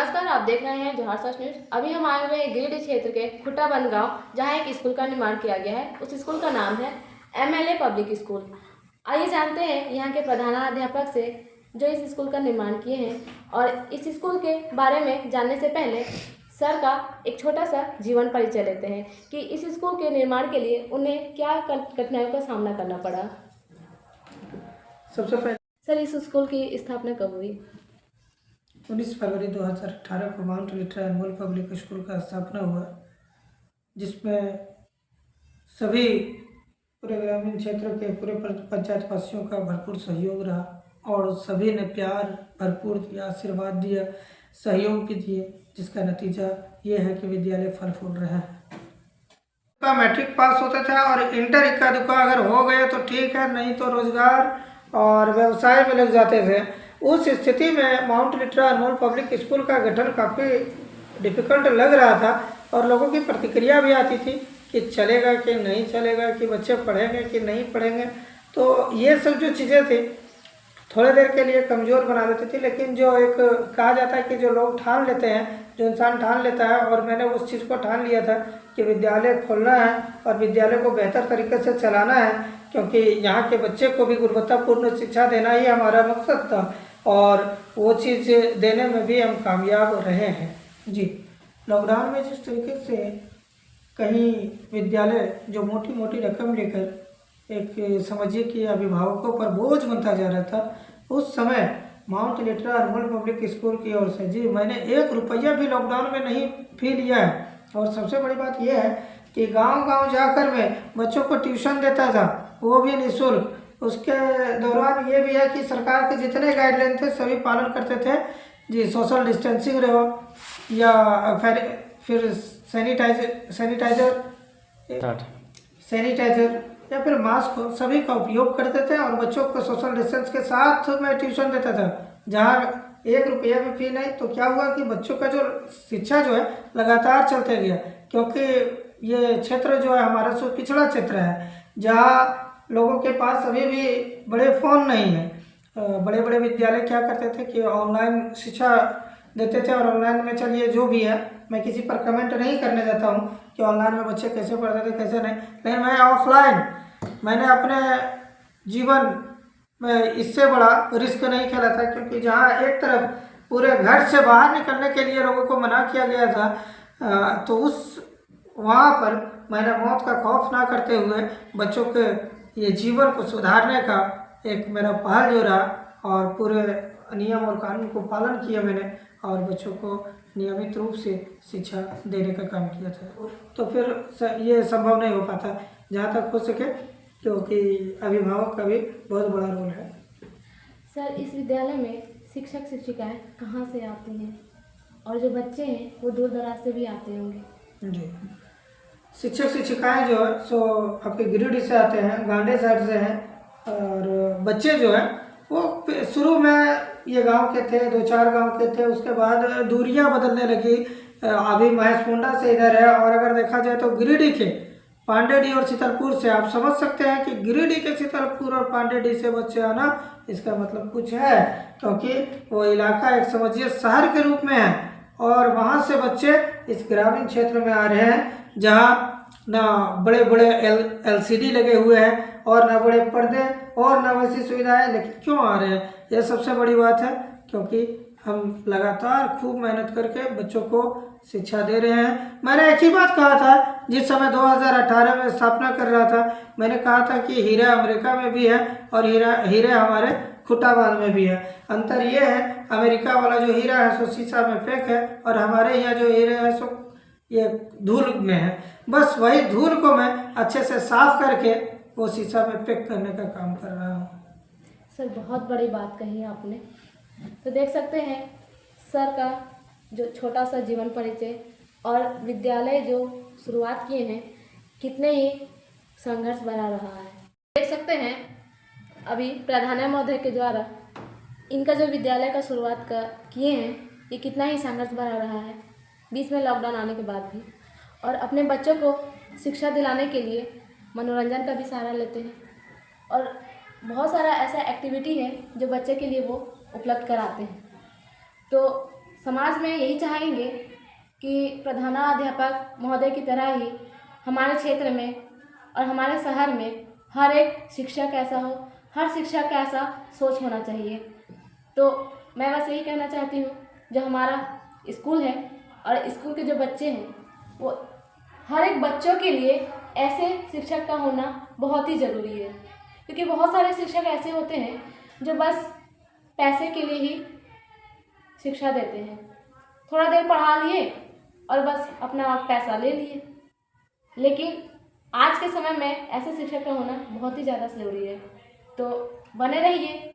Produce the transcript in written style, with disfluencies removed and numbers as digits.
नमस्कार, आप देख रहे हैं जोहार सच न्यूज। अभी हम आए हुए हैं गिरिडीह क्षेत्र के खुट्टाबंद गांव, जहां एक स्कूल का निर्माण किया गया है। उस स्कूल का नाम है MLA पब्लिक स्कूल। आइए जानते हैं यहाँ के प्रधानाध्यापक से जो इस स्कूल का निर्माण किए हैं। और इस स्कूल के बारे में जानने से पहले सर का एक छोटा सा जीवन परिचय लेते हैं कि इस स्कूल के निर्माण के लिए उन्हें क्या कठिनाइयों का सामना करना पड़ा। सबसे पहले सर, इस स्कूल की स्थापना कब हुई? 19 फरवरी 2018 को माउंट लिटरा अनमोल पब्लिक स्कूल का स्थापना हुआ, जिसमें सभी पूरे ग्रामीण क्षेत्र के पूरे पंचायत वासियों का भरपूर सहयोग रहा और सभी ने प्यार भरपूर दिया, आशीर्वाद दिया, सहयोग भी दिए, जिसका नतीजा ये है कि विद्यालय फल फूल रहा है। का मैट्रिक पास होता था और इंटर इक्का दुक्का अगर हो गए तो ठीक है, नहीं तो रोजगार और व्यवसाय में लग जाते थे। उस स्थिति में माउंट लिटरा अनमोल पब्लिक स्कूल का गठन काफ़ी डिफ़िकल्ट लग रहा था और लोगों की प्रतिक्रिया भी आती थी कि चलेगा कि नहीं चलेगा, कि बच्चे पढ़ेंगे कि नहीं पढ़ेंगे। तो ये सब जो चीज़ें थी थोड़ी देर के लिए कमज़ोर बना देती थी, लेकिन जो एक कहा जाता है कि जो लोग ठान लेते हैं, जो इंसान ठान लेता है, और मैंने उस चीज़ को ठान लिया था कि विद्यालय खोलना है और विद्यालय को बेहतर तरीके से चलाना है, क्योंकि यहाँ के बच्चे को भी गुणवत्तापूर्ण शिक्षा देना ही हमारा मकसद था और वो चीज़ देने में भी हम कामयाब रहे हैं। जी, लॉकडाउन में जिस तरीके से कहीं विद्यालय जो मोटी मोटी रकम लेकर एक समझिए कि अभिभावकों पर बोझ बनता जा रहा था, उस समय माउंट लिटरा अनमोल पब्लिक स्कूल की ओर से जी मैंने 1 रुपया भी लॉकडाउन में नहीं फी लिया है। और सबसे बड़ी बात यह है कि गांव-गांव जाकर मैं बच्चों को ट्यूशन देता था, वो भी निःशुल्क। उसके दौरान ये भी है कि सरकार के जितने गाइडलाइन थे सभी पालन करते थे जी, सोशल डिस्टेंसिंग रहो या फिर सैनिटाइजर या फिर मास्क हो, सभी का उपयोग करते थे और बच्चों को सोशल डिस्टेंस के साथ मैं ट्यूशन देता था, जहाँ 1 रुपया भी फी नहीं। तो क्या हुआ कि बच्चों का जो शिक्षा जो है लगातार चलते गया, क्योंकि ये क्षेत्र जो है हमारा पिछड़ा क्षेत्र है, जहाँ लोगों के पास अभी भी बड़े फ़ोन नहीं है। बड़े बड़े विद्यालय क्या करते थे कि ऑनलाइन शिक्षा देते थे और ऑनलाइन में चलिए जो भी है, मैं किसी पर कमेंट नहीं करने जाता हूँ कि ऑनलाइन में बच्चे कैसे पढ़ते थे कैसे नहीं, लेकिन मैं ऑफलाइन मैंने अपने जीवन में इससे बड़ा रिस्क नहीं खेला था, क्योंकि जहाँ एक तरफ पूरे घर से बाहर निकलने के लिए लोगों को मना किया गया था, तो वहाँ पर मैंने मौत का खौफ ना करते हुए बच्चों के ये जीवन को सुधारने का एक मेरा पहल जो रहा और पूरे नियम और कानून को पालन किया मैंने और बच्चों को नियमित रूप से शिक्षा देने का काम किया था। तो फिर ये संभव नहीं हो पाता जहाँ तक हो सके, क्योंकि अभिभावक का भी बहुत बड़ा रोल है। सर, इस विद्यालय में शिक्षक शिक्षिकाएं कहाँ से आती हैं और जो बच्चे हैं वो दूर दराज से भी आते होंगे? जी, शिक्षक शिक्षिकाएं जो है सो आपके गिरिडीह से आते हैं, गांडे साइड से हैं, और बच्चे जो है वो शुरू में ये गांव के थे, 2-4 गांव के थे, उसके बाद दूरियां बदलने लगी। अभी महेशमुंडा से इधर है, और अगर देखा जाए तो गिरिडीह के पांडेडीह और शीतलपुर से, आप समझ सकते हैं कि गिरिडीह के शीतलपुर और पांडेडीह से बच्चे आना, इसका मतलब कुछ है, क्योंकि वो इलाका एक समझिए शहर के रूप में है और वहाँ से बच्चे इस ग्रामीण क्षेत्र में आ रहे हैं, जहाँ ना बड़े बड़े LCD लगे हुए हैं और ना बड़े पर्दे और ना वैसी सुविधाएं, लेकिन क्यों आ रहे हैं, यह सबसे बड़ी बात है, क्योंकि हम लगातार खूब मेहनत करके बच्चों को शिक्षा दे रहे हैं। मैंने एक ही बात कहा था जिस समय 2018 में स्थापना कर रहा था, मैंने कहा था कि हीरा अमेरिका में भी है और हीरे हमारे खुट्टाबाद में भी है। अंतर ये है, अमेरिका वाला जो हीरा है सो शीशा में पैक है और हमारे यहाँ जो हीरे है सो ये धूल में है। बस वही धूल को मैं अच्छे से साफ करके वो शीशा में पैक करने का काम कर रहा हूँ। सर, बहुत बड़ी बात कही आपने। तो देख सकते हैं सर का जो छोटा सा जीवन परिचय और विद्यालय जो शुरुआत किए हैं कितने ही संघर्ष भरा रहा है। देख सकते हैं अभी प्रधानाध्यापक महोदय के द्वारा इनका जो विद्यालय का शुरुआत किए हैं ये कितना ही संघर्ष भरा रहा है, बीच में लॉकडाउन आने के बाद भी, और अपने बच्चों को शिक्षा दिलाने के लिए मनोरंजन का भी सहारा लेते हैं और बहुत सारा ऐसा एक्टिविटी है जो बच्चे के लिए वो उपलब्ध कराते हैं। तो समाज में यही चाहेंगे कि प्रधानाध्यापक महोदय की तरह ही हमारे क्षेत्र में और हमारे शहर में हर एक शिक्षक ऐसा हो, हर शिक्षक का ऐसा सोच होना चाहिए। तो मैं बस यही कहना चाहती हूँ, जो हमारा स्कूल है और स्कूल के जो बच्चे हैं वो हर एक बच्चों के लिए ऐसे शिक्षक का होना बहुत ही ज़रूरी है, क्योंकि बहुत सारे शिक्षक ऐसे होते हैं जो बस पैसे के लिए ही शिक्षा देते हैं। थोड़ा देर पढ़ा लिए और बस अपना पैसा ले लिए। लेकिन आज के समय में ऐसे शिक्षक का होना बहुत ही ज़्यादा ज़रूरी है। तो बने रहिए।